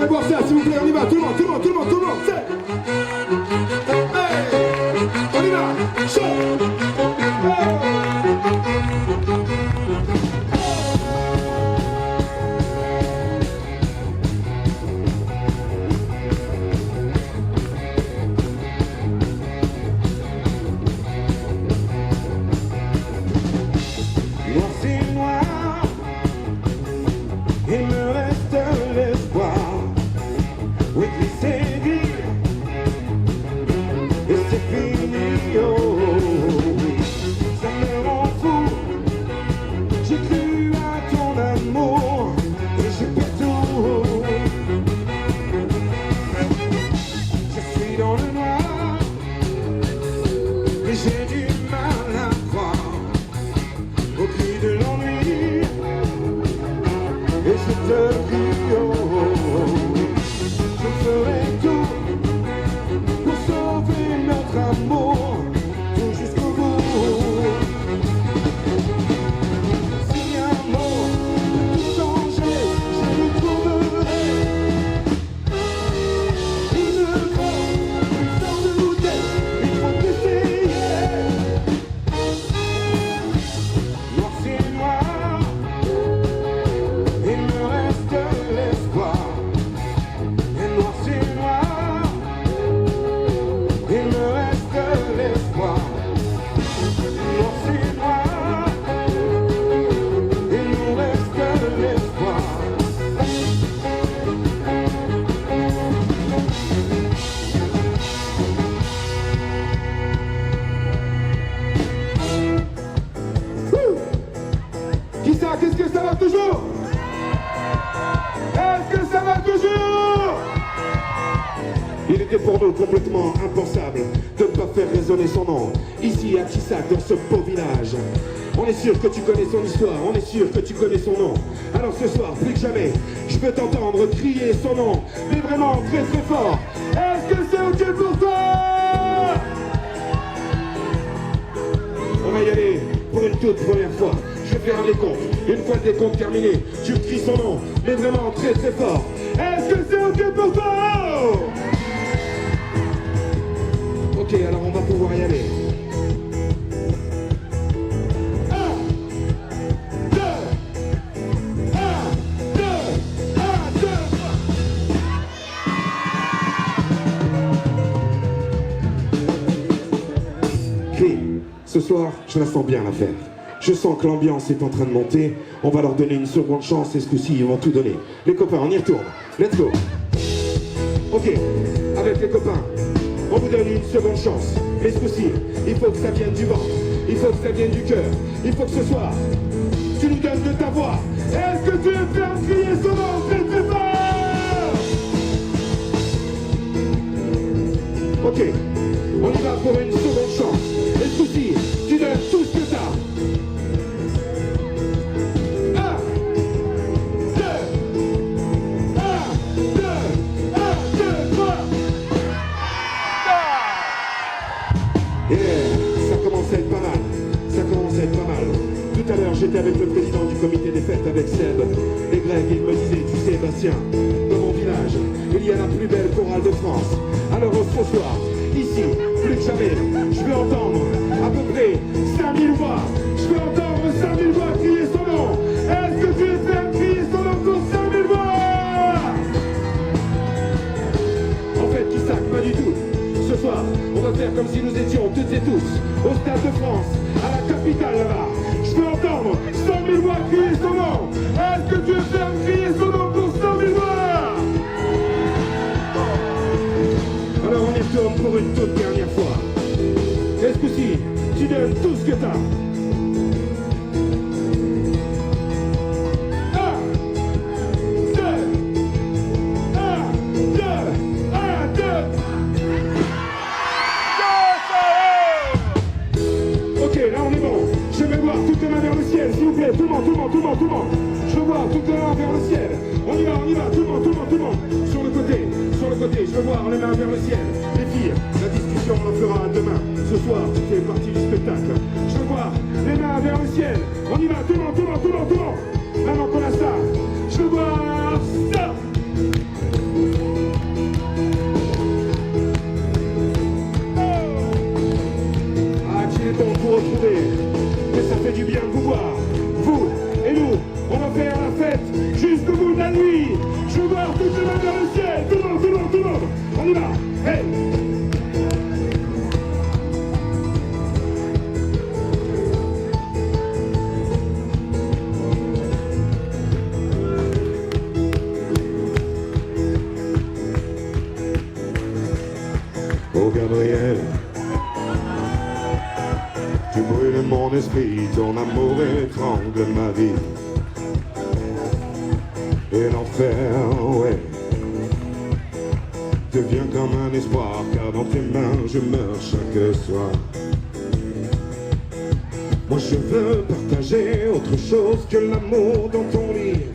voir ça, s'il vous plaît, on y va, tout le monde, tout le monde, tout le monde, tout le monde, c'est... Hey, on y va, chaud. Noir c'est noir, il me reste l'espoir. Oui, gris c'est gris, et c'est fini, oh oui. Ça me rend fou, j'ai cru à ton amour, et j'ai perdu. Je suis dans le noir, et j'ai du mal à croire au cri de l'ennui, et je te prie, oh, je ferai tout pour sauver notre amour, tout jusqu'au bout. Si un mot peut tout changer, je le trouverai. Il ne faut plus s'en douter, il faut essayer. Noir c'est noir, il me reste l'espoir. Et noir c'est noir, il me reste l'espoir. Noir c'est noir, il nous reste l'espoir. Qui ça? Qu'est-ce que ça va toujours? Est-ce que ça va toujours? Il était pour nous complètement impensable de ne pas faire résonner son nom ici à Kissac, dans ce beau village. On est sûr que tu connais son histoire, on est sûr que tu connais son nom. Alors ce soir, plus que jamais, je veux t'entendre crier son nom, mais vraiment très très fort. Est-ce que c'est ok pour toi? On va y aller pour une toute première fois. Je vais faire un décompte. Une fois le décompte terminé, tu cries son nom, mais vraiment très très fort. Est-ce que c'est ok pour toi? Ok, alors on va pouvoir y aller. 1, 2, 1, 2, 1, 2, 3. Crie, ce soir, je la sens bien l'affaire. Je sens que l'ambiance est en train de monter. On va leur donner une seconde chance et ce coup-ci, ils vont tout donner. Les copains, on y retourne. Let's go. Ok, avec les copains, on vous donne une seconde chance. Mais ce coup-ci, il faut que ça vienne du ventre. Il faut que ça vienne du cœur. Il faut que ce soir, tu nous donnes de ta voix. Est-ce que tu veux faire crier son nom très très fort? Ok, on y va pour une seconde chance. Et ce coup-ci, tu donnes tout ce que t'as. 1, 2, 1, 2, 1, 2, 3. Yeah, ça commence à être pas mal. Ça commence à être pas mal. Tout à l'heure, j'étais avec le président du comité des fêtes, avec Seb et Greg. Il me disait, tu sais, Bastien, dans mon village, il y a la plus belle chorale de France. Alors ce soir, ici, plus que jamais, je vais entendre à peu près 5000 voix. Je peux entendre 5000 voix crier son nom. Est-ce que tu veux faire crier son nom pour 5000 voix? En fait, qui sac, pas du tout. Ce soir, on va faire comme si nous étions toutes et tous au Stade de France, à la capitale là-bas. Je peux entendre 100 000 voix crier son nom. Est-ce que tu veux faire crier son nom pour 100 000 voix? Alors on y retourne pour une toute dernière fois. Et ce coup-ci, tu donnes tout ce que t'as. 1, 2, 1, 2, 1, 2. Ok, là on est bon. Je vais voir toutes les mains vers le ciel, s'il vous plaît. Tout le monde, tout le monde, tout le monde, tout le monde. Je veux voir toutes les mains vers le ciel. On y va, tout le monde, tout le monde, tout le monde. Sur le côté, je veux voir les mains vers le ciel. Les filles, la discussion on en fera demain. Ce soir, tu fais partie du spectacle. Je veux voir les mains vers le ciel. On y va, tout le monde, tout le monde, tout le monde, tout le monde. Maintenant qu'on a ça, je veux voir ça. y va. Hey. Oh Gabriel, tu brûles mon esprit, ton amour étrangle ma vie. Et l'enfer, ouais, devient comme un espoir, car dans tes mains je meurs chaque soir. Moi je veux partager autre chose que l'amour dans ton lit.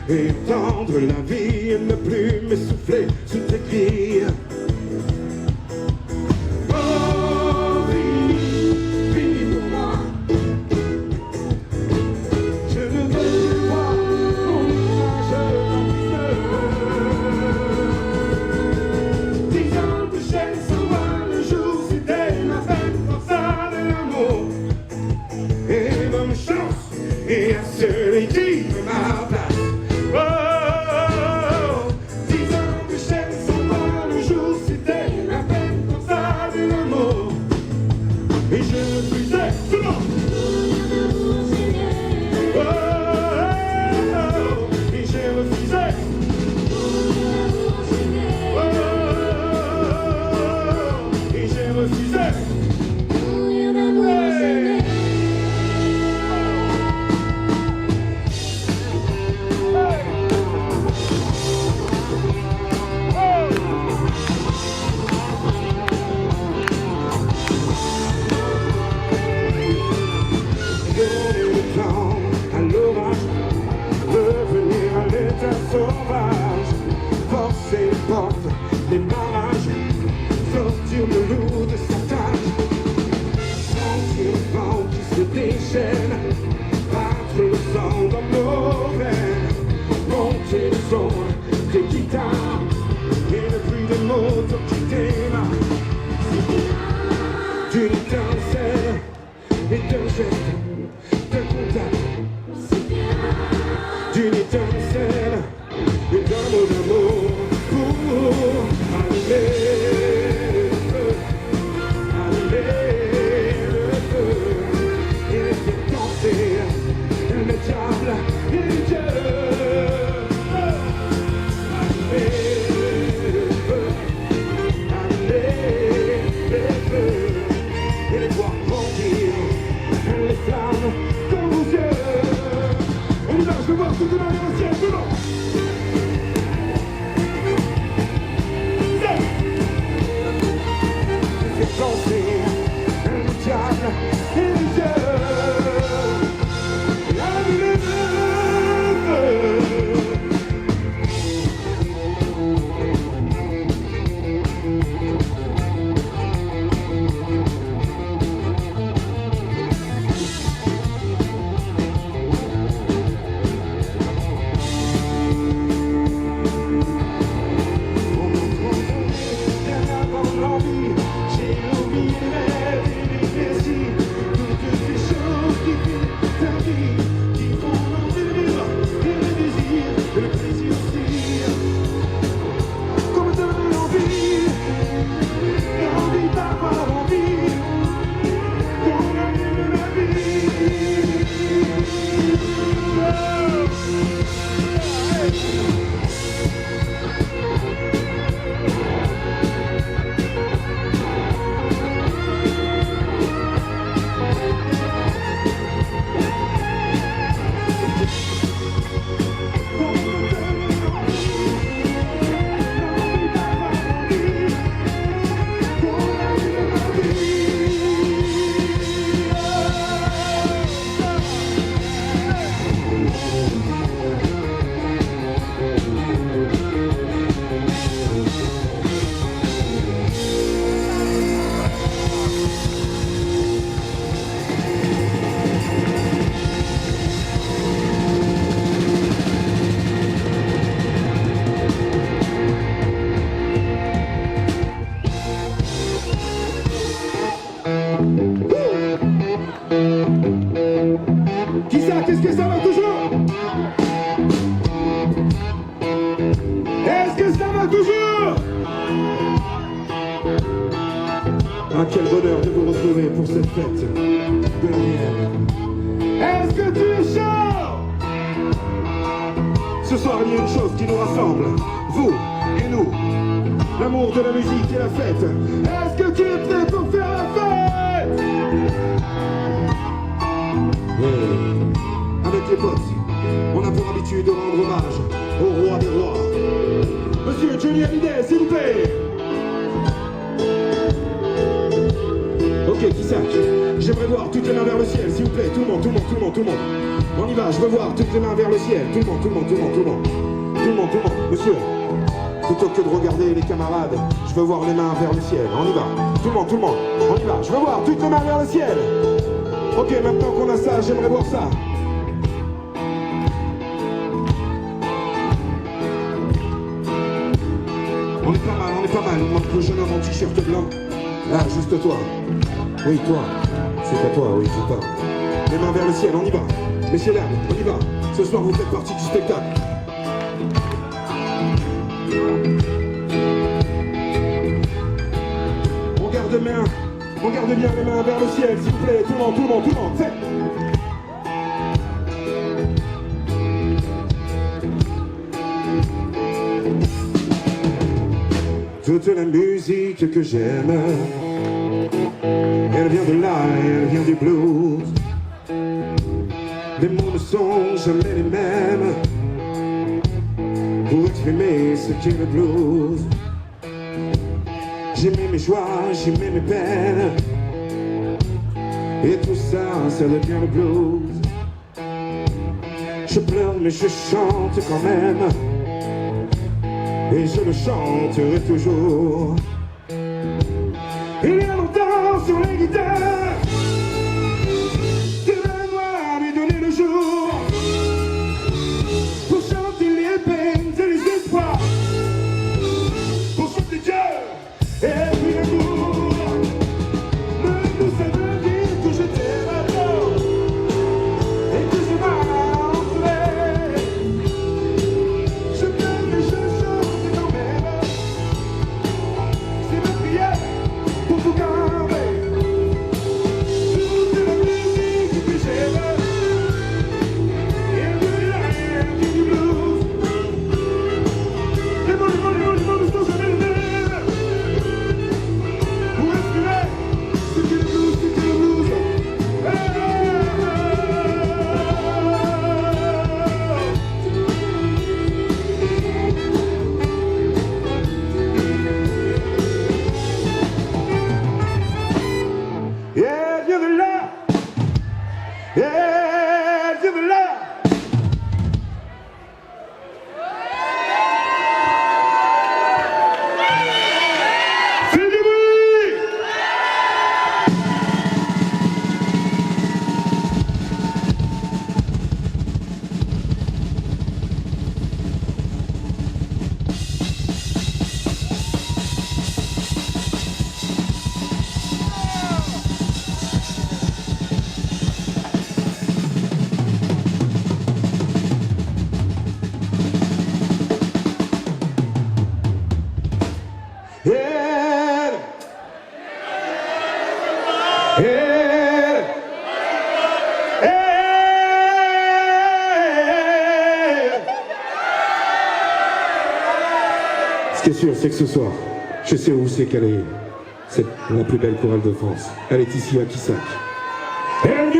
Et tendre la vie et ne plus m'essouffler sous tes cris. Oh, vis pour moi. Je ne veux plus voir mon visage en feu. 10 ans de chaîne sans voir le jour, c'était ma fête pour ça de l'amour. Et bonne chance, et à celui qui veut ma place. Forcer les portes, les barrages, sortir le loup de sa tâche, sentir le vent qui se déchaîne, battre le sang dans nos veines, monter le son des guitares et le bruit des motos qui démarrent, d'une étincelle et d'un geste, d'un contact, d'une étincelle et d'un mot d'amour pour allumer le feu, et faire danser le diable et Dieu. Allumer toujours. Ah, quel bonheur de vous retrouver pour cette fête de la mienne. Est-ce que tu es chaud? Ce soir, il y a une chose qui nous rassemble, vous et nous. L'amour de la musique et la fête. Est-ce que tu es prêt pour faire la fête? Et avec les potes, on a pour habitude de rendre hommage au roi des rois. Monsieur Johnny Hallyday, s'il vous plaît. Ok, Kissac, j'aimerais voir toutes les mains vers le ciel, s'il vous plaît. Tout le monde, tout le monde, tout le monde, tout le monde. On y va, je veux voir toutes les mains vers le ciel. Tout le monde, tout le monde, tout le monde, tout le monde. Tout le monde, tout le monde. Monsieur, plutôt que de regarder les camarades, je veux voir les mains vers le ciel. On y va. Tout le monde, tout le monde. On y va. Je veux voir toutes les mains vers le ciel. Ok, maintenant qu'on a ça, j'aimerais voir ça. On est pas mal, on est pas mal. Il manque le jeune homme en t-shirt blanc. Là, juste toi. Oui, toi. C'est à toi, oui, c'est toi. Les mains vers le ciel, on y va. Messieurs, dames, on y va. Ce soir, vous faites partie du spectacle. On garde bien les mains vers le ciel, s'il vous plaît. Tout le monde, tout le monde, tout le monde. Faites. Toute la musique que j'aime, elle vient de là, elle vient du blues. Les mots ne sont jamais les mêmes pour exprimer ce qu'est le blues. J'aimais mes joies, j'aimais mes peines, et tout ça, ça devient le blues. Je pleure mais je chante quand même, et je le chanterai toujours. Il y a longtemps sur les guitares, tu vas moi lui donner le jour, pour chanter les peines et les espoirs, pour chanter Dieu et puis l'amour. L'amour ça veut dire que je t'aime alors, et que je m'en je pleure mais je chante quand même. C'est ma prière pour tout garder. Toute la musique que j'aime, et de la haine du blues. Les mots ne sont jamais les mêmes pour exprimer ce qu'est le blues, ce qu'est le blues. Yeah, viens de là. Yeah, viens de là. Fais du bruit. Yeah. Yeah. Ce qui est sûr, c'est que ce soir, je sais où c'est qu'elle est. C'est la plus belle chorale de France. Elle est ici à Kissac. Elle